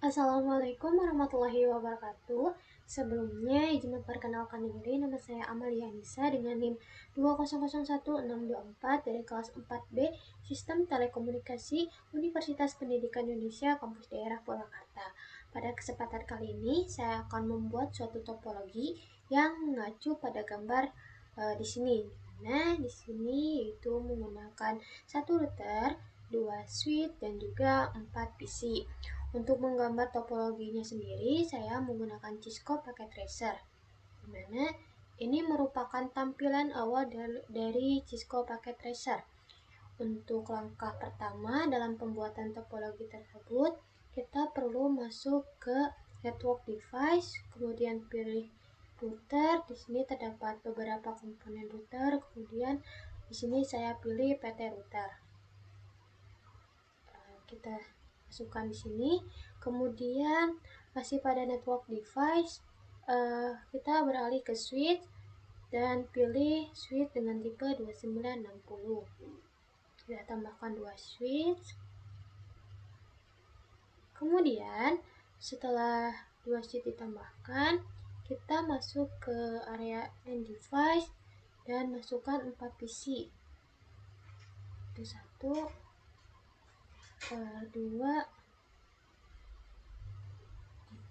Assalamualaikum warahmatullahi wabarakatuh. Sebelumnya izin memperkenalkan diri, nama saya Amalia Nisa dengan NIM 2001624 dari kelas 4B Sistem Telekomunikasi Universitas Pendidikan Indonesia Kampus Daerah Purwakarta. Pada kesempatan kali ini saya akan membuat suatu topologi yang mengacu pada gambar di sini. Nah, di sini itu menggunakan satu router, 2 switch dan juga 4 PC. Untuk menggambar topologinya sendiri, saya menggunakan Cisco Packet Tracer, dimana ini merupakan tampilan awal dari Cisco Packet Tracer. Untuk langkah pertama dalam pembuatan topologi tersebut, kita perlu masuk ke network device, kemudian pilih router. Di sini terdapat beberapa komponen router, kemudian di sini saya pilih PT router. Kita masukkan di sini, kemudian masih pada network device, kita beralih ke switch dan pilih switch dengan tipe 2960. Kita tambahkan 2 switch, kemudian setelah 2 switch ditambahkan, kita masuk ke area end device dan masukkan 4 PC. Itu 1, 2,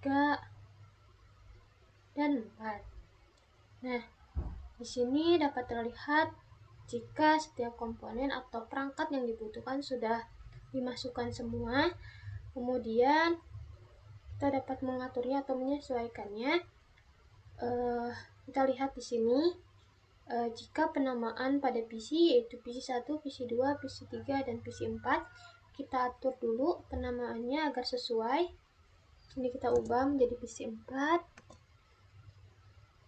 3, dan 4. Nah, di sini dapat terlihat jika setiap komponen atau perangkat yang dibutuhkan sudah dimasukkan semua, kemudian kita dapat mengaturnya atau menyesuaikannya. Kita lihat di sini, jika penamaan pada PC yaitu PC1, PC2, PC3, dan PC4, kita atur dulu penamaannya agar sesuai. Ini kita ubah menjadi PC4.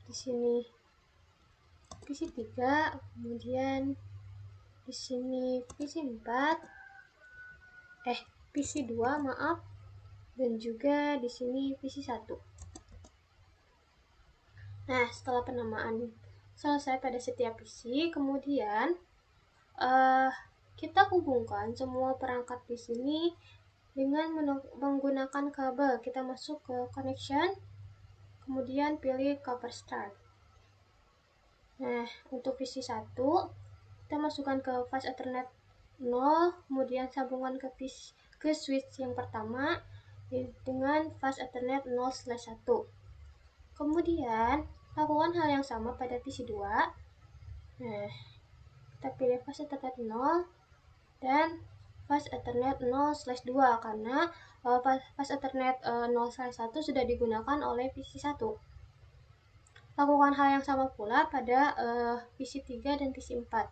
Di sini PC3, kemudian di sini PC4, PC2, maaf, dan juga di sini PC1. Nah, setelah penamaan selesai pada setiap PC, kemudian kita hubungkan semua perangkat di sini dengan menggunakan kabel. Kita masuk ke connection, kemudian pilih cover start. Nah, untuk PC1 kita masukkan ke fast Ethernet 0, kemudian sambungkan ke switch yang pertama dengan fast Ethernet 0/1. Kemudian lakukan hal yang sama pada PC2. Nah, kita pilih fast Ethernet 0 dan fast Ethernet 0/2 karena fast Ethernet 0/1 sudah digunakan oleh PC1. Lakukan hal yang sama pula pada PC3 dan PC4.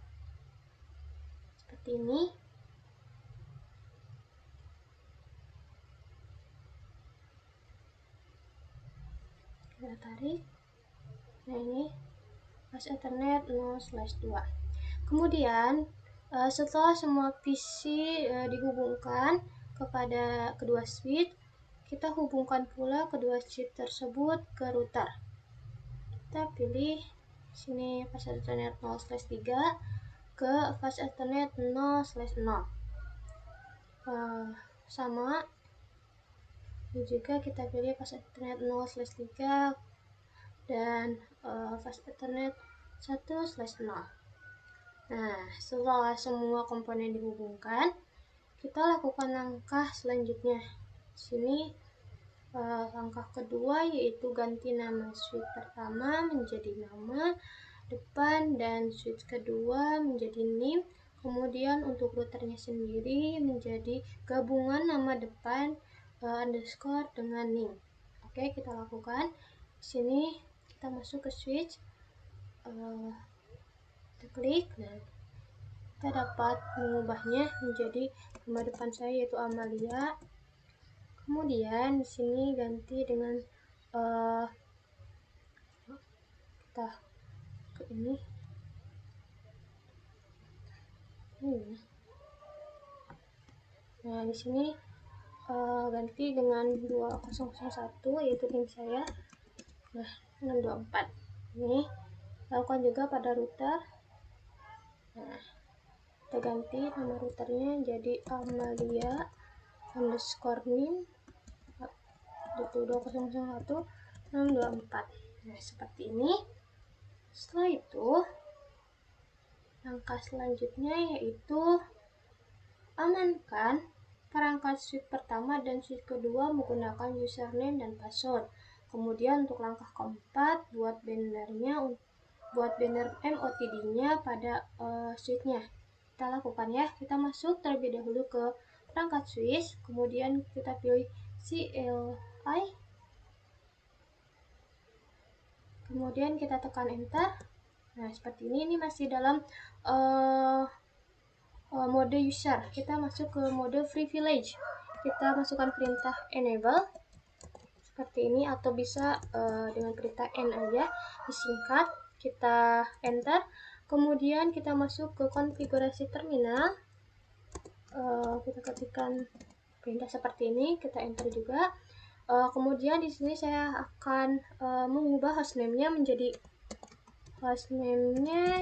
Seperti ini. Kita tarik. Nah, ini fast Ethernet 0/2. Kemudian setelah semua PC dihubungkan kepada kedua switch, kita hubungkan pula kedua switch tersebut ke router. Kita pilih sini fast Ethernet 0/3 ke fast Ethernet 0/0. Sama. Ini juga kita pilih fast Ethernet 0/3 dan fast Ethernet 1/0. Nah, setelah semua komponen dihubungkan, kita lakukan langkah selanjutnya. Di sini langkah kedua yaitu ganti nama switch pertama menjadi nama depan dan switch kedua menjadi NIM. Kemudian untuk routernya sendiri menjadi gabungan nama depan underscore dengan NIM. Oke, kita lakukan. Di sini kita masuk ke switch, kita klik. Nah, kita dapat mengubahnya menjadi nama depan saya yaitu Amalia. Kemudian di sini ganti dengan kita ke ini. Nah, di sini ganti dengan 2001 yaitu NIM saya. Nah, 624. Ini lakukan juga pada router. Nah, kita ganti nama routernya jadi Amalia underscore NIM itu 2001-624. Nah, seperti ini. Setelah itu, langkah selanjutnya yaitu amankan perangkat switch pertama dan switch kedua menggunakan username dan password. Kemudian untuk langkah keempat, buat banner MOTD-nya pada switch-nya. Kita lakukan ya. Kita masuk terlebih dahulu ke perangkat switch, kemudian kita pilih CLI, kemudian kita tekan enter. Nah, seperti ini masih dalam mode user. Kita masuk ke mode privilege. Kita masukkan perintah enable seperti ini, atau bisa dengan perintah n aja disingkat. Kita enter, kemudian kita masuk ke konfigurasi terminal. Kita ketikkan perintah seperti ini, kita enter juga. Kemudian di sini saya akan mengubah hostname-nya menjadi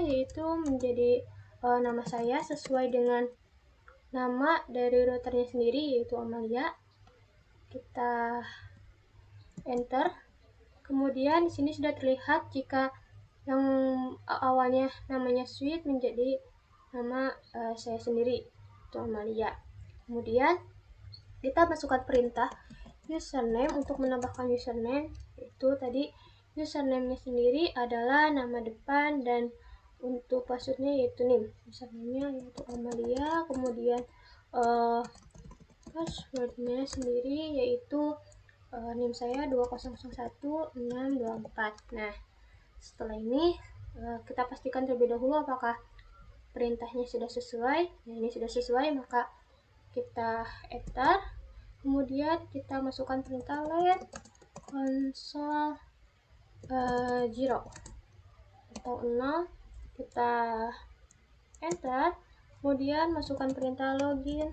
yaitu menjadi nama saya sesuai dengan nama dari routernya sendiri, yaitu Amalia. Kita enter. Kemudian di sini sudah terlihat jika yang awalnya namanya Sweet menjadi nama saya sendiri, itu Amalia. Kemudian kita masukkan perintah username untuk menambahkan username, itu tadi username-nya sendiri adalah nama depan, dan untuk passwordnya yaitu NIM. Username-nya yaitu Amalia, kemudian passwordnya sendiri yaitu NIM saya 2001-624. Nah, setelah ini kita pastikan terlebih dahulu apakah perintahnya sudah sesuai. Nah, ini sudah sesuai, maka kita enter. Kemudian kita masukkan perintah let console 0 atau 0. Kita enter. Kemudian masukkan perintah login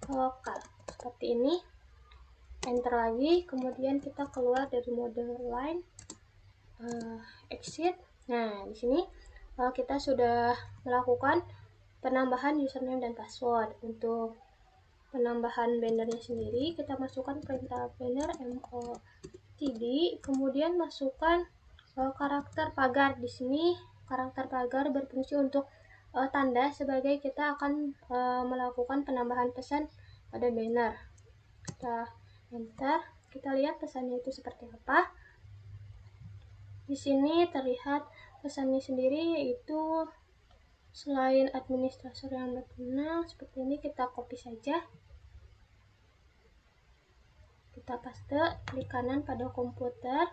lokal seperti ini. Enter lagi. Kemudian kita keluar dari mode line, exit. Nah, di sini kita sudah melakukan penambahan username dan password. Untuk penambahan bannernya sendiri, kita masukkan perintah banner MOTD, kemudian masukkan karakter pagar. Di sini karakter pagar berfungsi untuk tanda sebagai kita akan melakukan penambahan pesan pada banner. Kita enter, kita lihat pesannya itu seperti apa. Di sini terlihat pesannya sendiri, yaitu selain administrator yang berkenal seperti ini. Kita copy saja, kita paste, klik kanan pada komputer,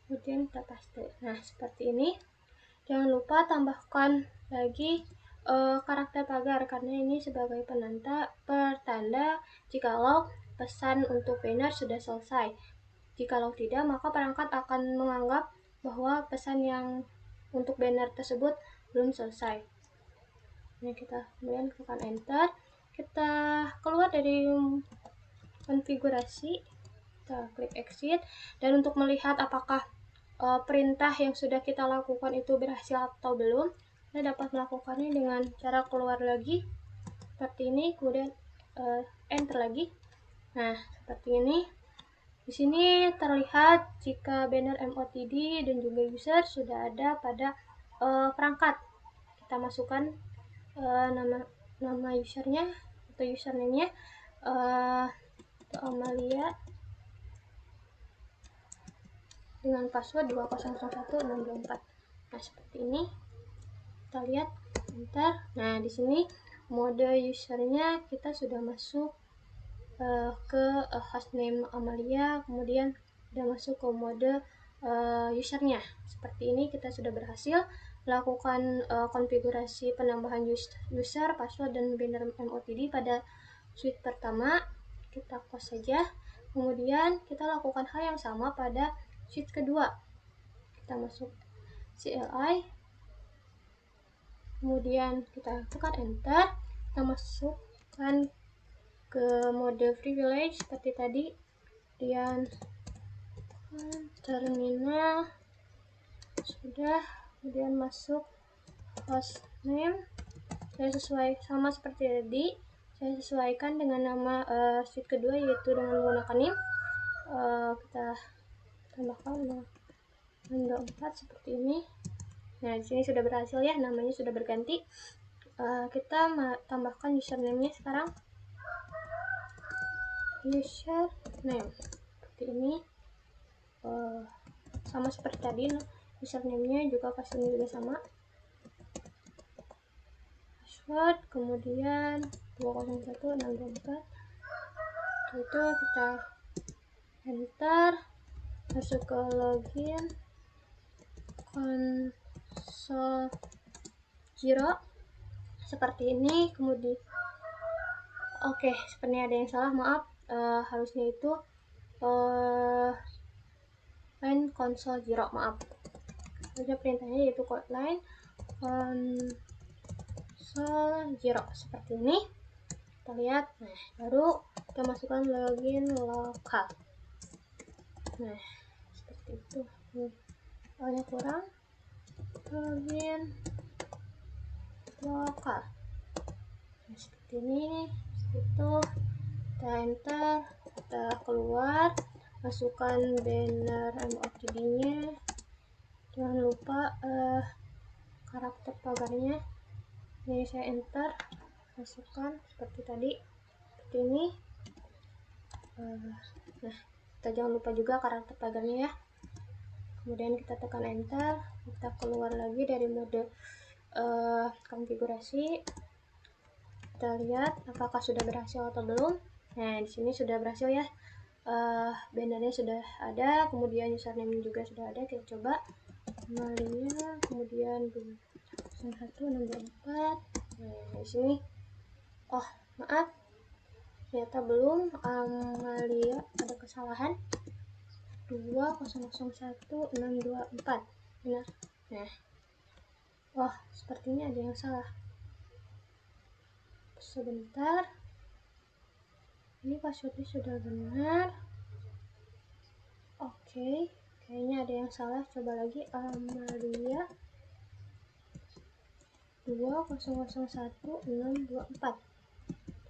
kemudian kita paste. Nah, seperti ini. Jangan lupa tambahkan lagi karakter pagar, karena ini sebagai pertanda jikalau pesan untuk banner sudah selesai. Jikalau tidak, maka perangkat akan menganggap bahwa pesan yang untuk banner tersebut belum selesai. Ini kita kemudian tekan enter. Kita keluar dari konfigurasi, kita klik exit, dan untuk melihat apakah perintah yang sudah kita lakukan itu berhasil atau belum, kita dapat melakukannya dengan cara keluar lagi seperti ini, kemudian enter lagi. Nah, seperti ini. Di sini terlihat jika banner MOTD dan juga user sudah ada pada perangkat. Kita masukkan nama usernya atau username-nya Amalia dengan password 2001-624. Nah, seperti ini. Kita lihat enter. Nah, di sini mode usernya kita sudah masuk ke hostname Amalia, kemudian sudah masuk ke mode usernya. Seperti ini kita sudah berhasil melakukan konfigurasi penambahan user, password, dan banner MOTD pada switch pertama. Kita close saja. Kemudian kita lakukan hal yang sama pada switch kedua. Kita masuk CLI, kemudian kita tekan enter. Kita masukkan ke mode privilege seperti tadi, kemudian terminal sudah, kemudian masuk hostname. Saya sesuai sama seperti tadi, saya sesuaikan dengan nama switch kedua, yaitu dengan menggunakan NIM. kita tambahkan 624 seperti ini. Nah, di sini sudah berhasil ya, namanya sudah berganti. Kita tambahkan username-nya sekarang. Username seperti ini. Sama seperti tadi, username-nya juga password-nya juga sama. Password, kemudian 201624. Itu kita enter, masuk ke login konsol Giro seperti ini. Kemudian oke, sepertinya ada yang salah, maaf. Harusnya itu line konsol Giro, maaf. Ada perintahnya yaitu line konsol Giro seperti ini. Kita lihat. Nah, baru kita masukkan login lokal. Nah, seperti itu. Soalnya kurang. Login lokal. Nah, seperti ini. Itu kita enter, kita keluar, masukkan banner MOTD-nya. Jangan lupa karakter pagarnya. Ini saya enter, masukkan seperti tadi, seperti ini. Nah, kita jangan lupa juga karakter pagarnya ya. Kemudian kita tekan enter, kita keluar lagi dari mode konfigurasi. Kita lihat apakah sudah berhasil atau belum. Nah, di sini sudah berhasil ya. Bannernya sudah ada, kemudian username juga sudah ada. Kita coba Maria, kemudian 1624. Nah, di sini maaf, ternyata belum. Amalia ada kesalahan, 2001-624 benar. Nah, sepertinya ada yang salah. Sebentar, ini passwordnya sudah benar. Oke, kayaknya ada yang salah. Coba lagi, Amalia 2001-624.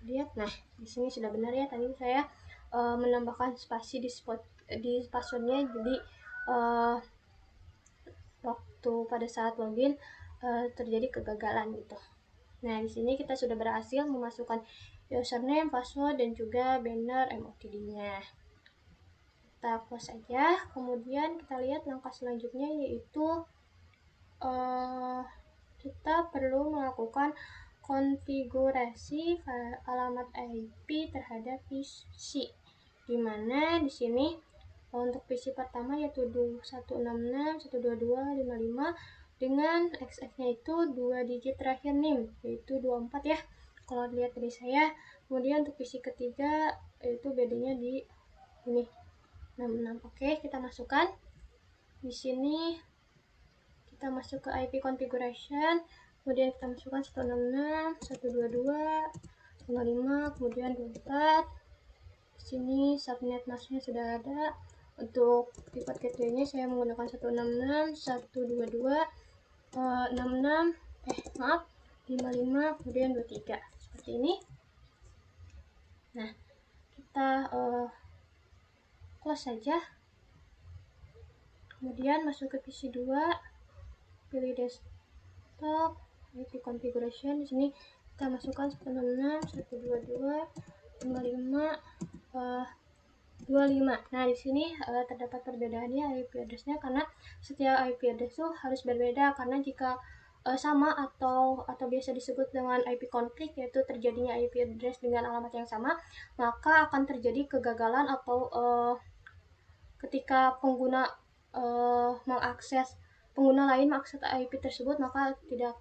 Lihat, nah di sini sudah benar ya. Tadi saya menambahkan spasi di passwordnya, jadi waktu pada saat login terjadi kegagalan gitu. Nah, di sini kita sudah berhasil memasukkan username, password, dan juga banner MOTD-nya. Kita close aja. Kemudian kita lihat langkah selanjutnya, yaitu kita perlu melakukan konfigurasi alamat IP terhadap PC. Dimana di sini untuk PC pertama yaitu 166.122.55 dengan XX-nya itu 2 digit terakhir NIM, yaitu 24 ya. Kalau dilihat dari saya. Kemudian untuk PC ketiga itu bedanya di ini 66. Oke, kita masukkan. Di sini kita masuk ke IP configuration, kemudian kita masukkan 166.122.55, kemudian 24. Di sini subnet masknya sudah ada. Untuk pivot gateway-nya saya menggunakan 55, kemudian 23 seperti ini. Nah, kita close saja. Kemudian masuk ke PC 2, pilih desktop, IP configuration. Di sini kita masukkan 166.122.55, Nah, di sini terdapat perbedaannya IP address-nya, karena setiap IP address itu harus berbeda, karena jika sama atau biasa disebut dengan IP konflik, yaitu terjadinya IP address dengan alamat yang sama, maka akan terjadi kegagalan atau ketika pengguna lain mengakses IP tersebut, maka tidak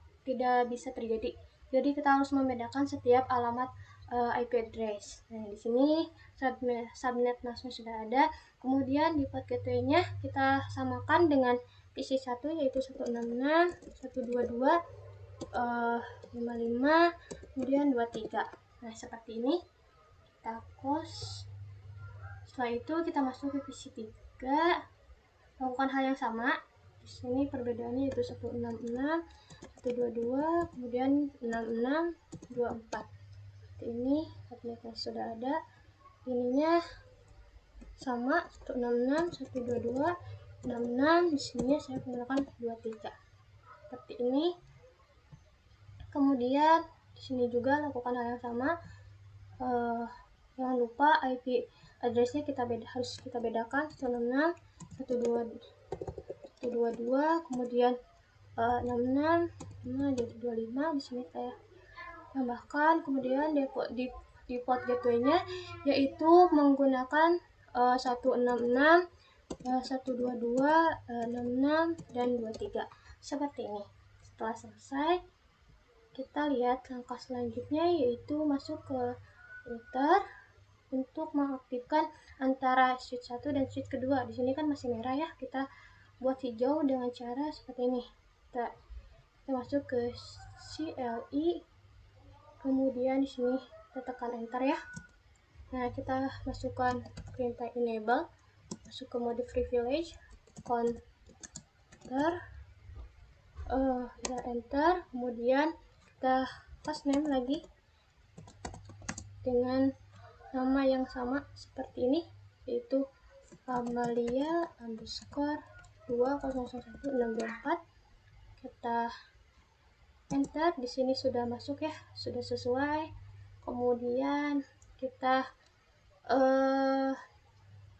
bisa terjadi. Jadi kita harus membedakan setiap alamat IP address. Nah, di sini subnet masknya sudah ada. Kemudian di port gateway-nya kita samakan dengan PC 1, yaitu 166.122.55, kemudian 23. Nah, seperti ini. Kita close. Setelah itu kita masuk ke PC 3, lakukan hal yang sama. Di sini perbedaannya yaitu 166.122, kemudian 66.24. Seperti ini, subnetnya sudah ada. Ininya sama 166, 122, 66. Di sini saya menggunakan 23 seperti ini. Kemudian di sini juga lakukan hal yang sama. Jangan lupa IP addressnya harus kita bedakan 166, 122, kemudian 66, jadi 25. Di sini saya tambahkan. Kemudian di port gateway-nya yaitu menggunakan 166, 122, 66, dan 23 seperti ini. Setelah selesai, kita lihat langkah selanjutnya yaitu masuk ke router untuk mengaktifkan antara switch 1 dan switch kedua. Di sini kan masih merah ya, kita buat hijau dengan cara seperti ini. Kita masuk ke CLI, kemudian di sini kita tekan enter ya. Nah, kita masukkan perintah enable, masuk ke mode privilege, counter, kita enter, kemudian kita hostname lagi dengan nama yang sama seperti ini, yaitu Amalia_200164. Kita enter. Di sini sudah masuk ya, sudah sesuai. Kemudian kita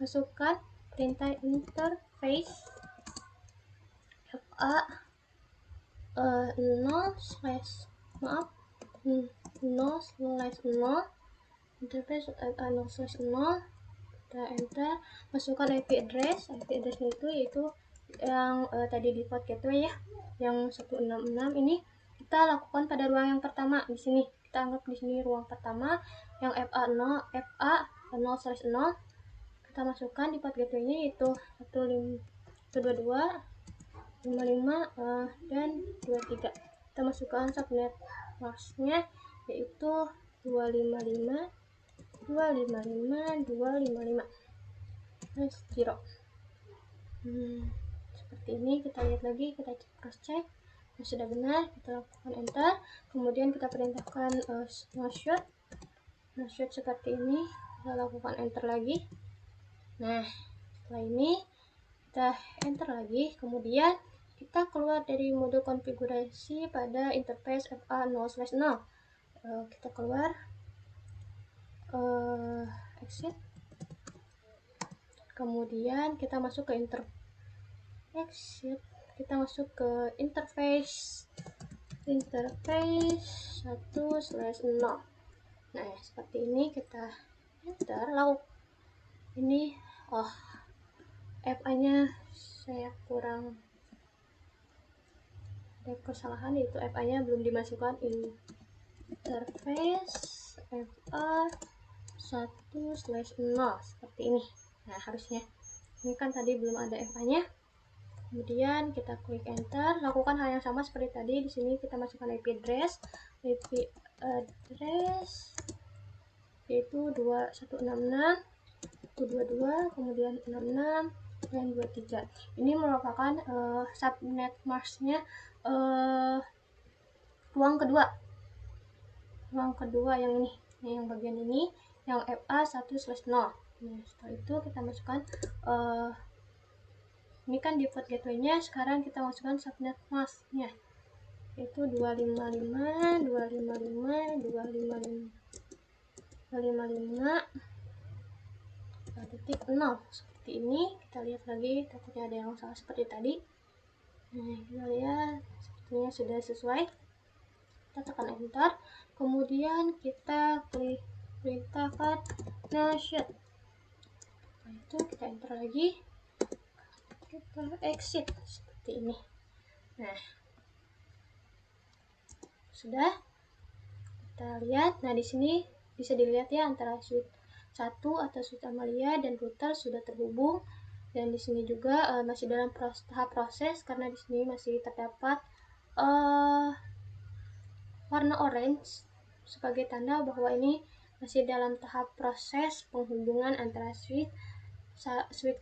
masukkan perintah interface FA 0/0 interface FA 0/0. Kita enter, masukkan IP addressnya itu yaitu yang tadi di port gateway ya, yang 166 ini. Kita lakukan pada ruang yang pertama. Di sini kita anggap di sini ruang pertama yang FA 0/0. Kita masukkan di port gateway-nya yaitu 122, 55, dan 23. Kita masukkan subnet masknya yaitu 255, 255, 0. Seperti ini. Kita lihat lagi, kita cross check. Sudah benar, kita lakukan enter. Kemudian kita perintahkan snapshot seperti ini. Kita lakukan enter lagi. Nah, setelah ini kita enter lagi. Kemudian kita keluar dari mode konfigurasi pada interface FA 0/0. Kita keluar, exit. Kemudian kita masuk ke exit. Kita masuk ke interface 1/0. Nah, seperti ini. Kita enter. Lalu ini FA-nya saya kurang ada kesalahan, yaitu FA-nya belum dimasukkan. Interface FA 1/0 seperti ini. Nah, harusnya ini kan tadi belum ada FA-nya. Kemudian kita klik enter, lakukan hal yang sama seperti tadi. Di sini kita masukkan IP address yaitu 2166, 122, kemudian 66, dan 23. Ini merupakan subnet masknya ruang kedua yang ini, yang bagian ini, yang FA 1/0. Nah, setelah itu kita masukkan ini kan di port gateway-nya. Sekarang kita masukkan subnet masknya yaitu 255, 255, 255.0 seperti ini. Kita lihat lagi, takutnya ada yang salah seperti tadi. Nah, kita lihat sepertinya sudah sesuai. Kita tekan enter, kemudian kita klik perintahkan snapshot. Setelah itu kita enter lagi, kita exit seperti ini. Nah, sudah. Kita lihat. Nah, di sini bisa dilihat ya, antara switch 1 atau switch Amalia dan router sudah terhubung. Dan di sini juga masih dalam tahap proses, karena di sini masih terdapat warna orange sebagai tanda bahwa ini masih dalam tahap proses penghubungan antara switch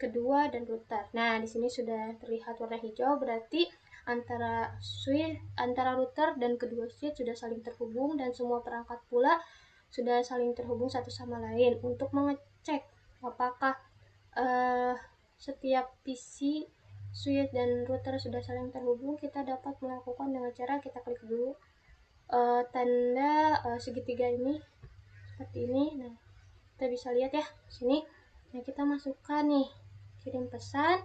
kedua dan router. Nah, di sini sudah terlihat warna hijau, berarti antara router dan kedua switch sudah saling terhubung, dan semua perangkat pula sudah saling terhubung satu sama lain. Untuk mengecek apakah setiap PC, switch, dan router sudah saling terhubung, kita dapat melakukan dengan cara kita klik dulu tanda segitiga ini seperti ini. Nah, kita bisa lihat ya sini. Nah, kita masukkan nih kirim pesan,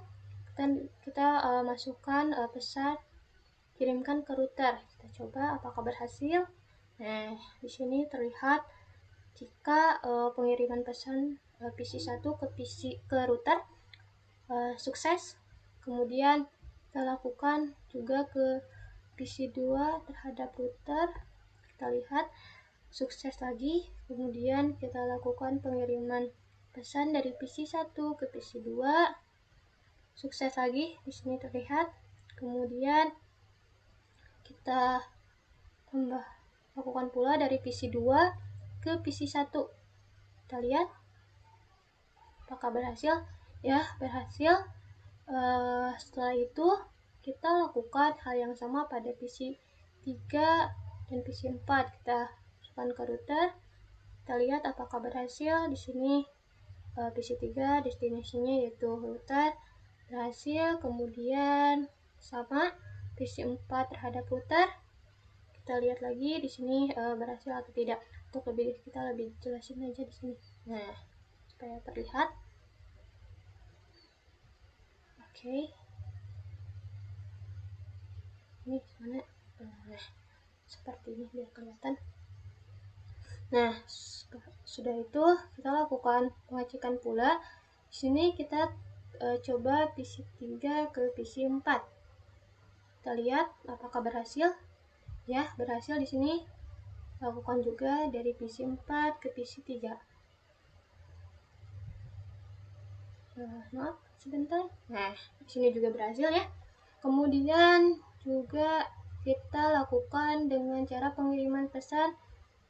kita masukkan pesan kirimkan ke router. Kita coba apakah berhasil. Nah, di sini terlihat jika pengiriman pesan PC1 ke router sukses. Kemudian kita lakukan juga ke PC2 terhadap router. Kita lihat sukses lagi. Kemudian kita lakukan pengiriman pesan dari PC1 ke PC2. Sukses lagi, di sini terlihat. Kemudian kita lakukan pula dari PC2 ke PC1. Kita lihat apakah berhasil. Ya, berhasil. Setelah itu kita lakukan hal yang sama pada PC3 dan PC4. Kita masukkan ke router. Kita lihat apakah berhasil. Di sini PC3 destinasinya yaitu router berhasil. Kemudian sama PC4 terhadap router. Kita lihat lagi di sini berhasil atau tidak. Untuk kita lebih jelasin aja di sini. Nah, supaya terlihat. Oke. Ini mana? Nah, seperti ini biar kelihatan. Nah, sudah itu kita lakukan pengecekan pula. Di sini kita coba PC3 ke PC4. Kita lihat apakah berhasil. Ya, berhasil di sini. Lakukan juga dari PC4 ke PC3. Maaf, sebentar. Nah, di sini juga berhasil ya. Kemudian juga kita lakukan dengan cara pengiriman pesan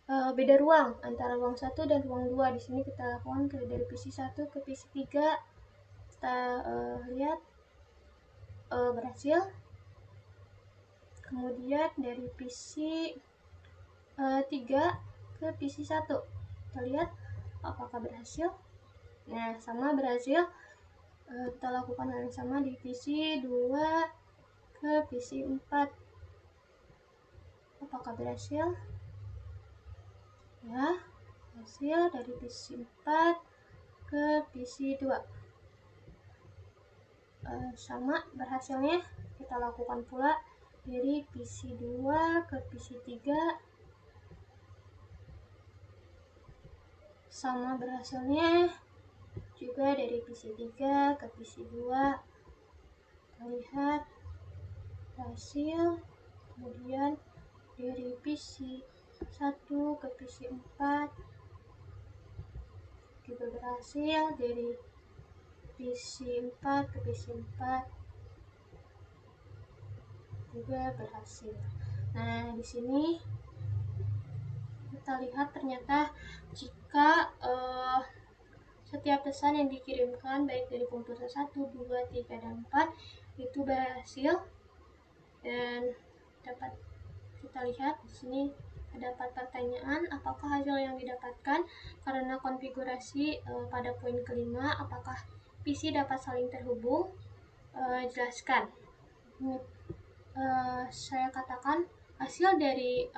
beda ruang antara ruang 1 dan ruang 2. Di sini kita lakukan dari PC1 ke PC3. Kita lihat berhasil. Kemudian dari PC3 ke PC1. Kita lihat apakah berhasil. Nah, sama berhasil. Kita lakukan hal yang sama di PC2 ke PC4. Apakah berhasil? Ya, hasil dari PC4 ke PC2. Sama berhasilnya. Kita lakukan pula dari PC2 ke PC3. Sama berhasilnya juga dari PC3 ke PC2. Kita lihat hasil. Kemudian dari PC1 ke PC4 juga berhasil. Dari PC4 ke PC4 juga berhasil. Nah, di sini kita lihat ternyata jika setiap pesan yang dikirimkan baik dari komputer 1, 2, 3, dan 4 itu berhasil. Dan dapat kita lihat di sini terdapat pertanyaan apakah hasil yang didapatkan karena konfigurasi pada poin kelima, apakah PC dapat saling terhubung. Jelaskan. Ini saya katakan hasil dari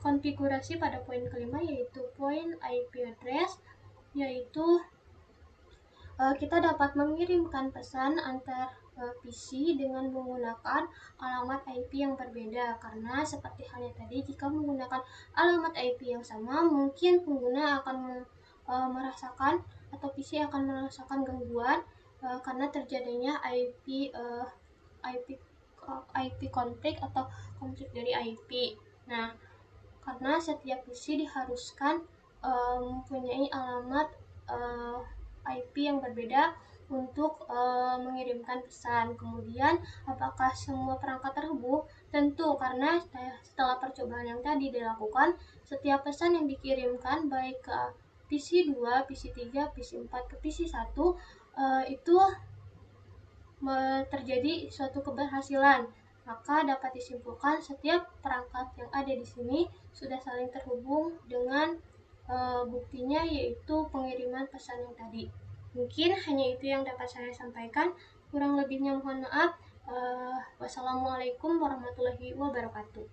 konfigurasi pada poin kelima yaitu poin IP address, yaitu kita dapat mengirimkan pesan antar PC dengan menggunakan alamat IP yang berbeda, karena seperti halnya tadi jika menggunakan alamat IP yang sama mungkin pengguna akan merasakan atau PC akan merasakan gangguan karena terjadinya IP konflik atau konflik dari IP. Nah, karena setiap PC diharuskan mempunyai alamat IP yang berbeda untuk mengirimkan pesan. Kemudian apakah semua perangkat terhubung? Tentu, karena setelah percobaan yang tadi dilakukan, setiap pesan yang dikirimkan baik ke PC2, PC3, PC4 ke PC1 itu terjadi suatu keberhasilan. Maka dapat disimpulkan setiap perangkat yang ada di sini sudah saling terhubung dengan buktinya yaitu pengiriman pesan yang tadi. Mungkin hanya itu yang dapat saya sampaikan. Kurang lebihnya mohon maaf. Wassalamualaikum warahmatullahi wabarakatuh.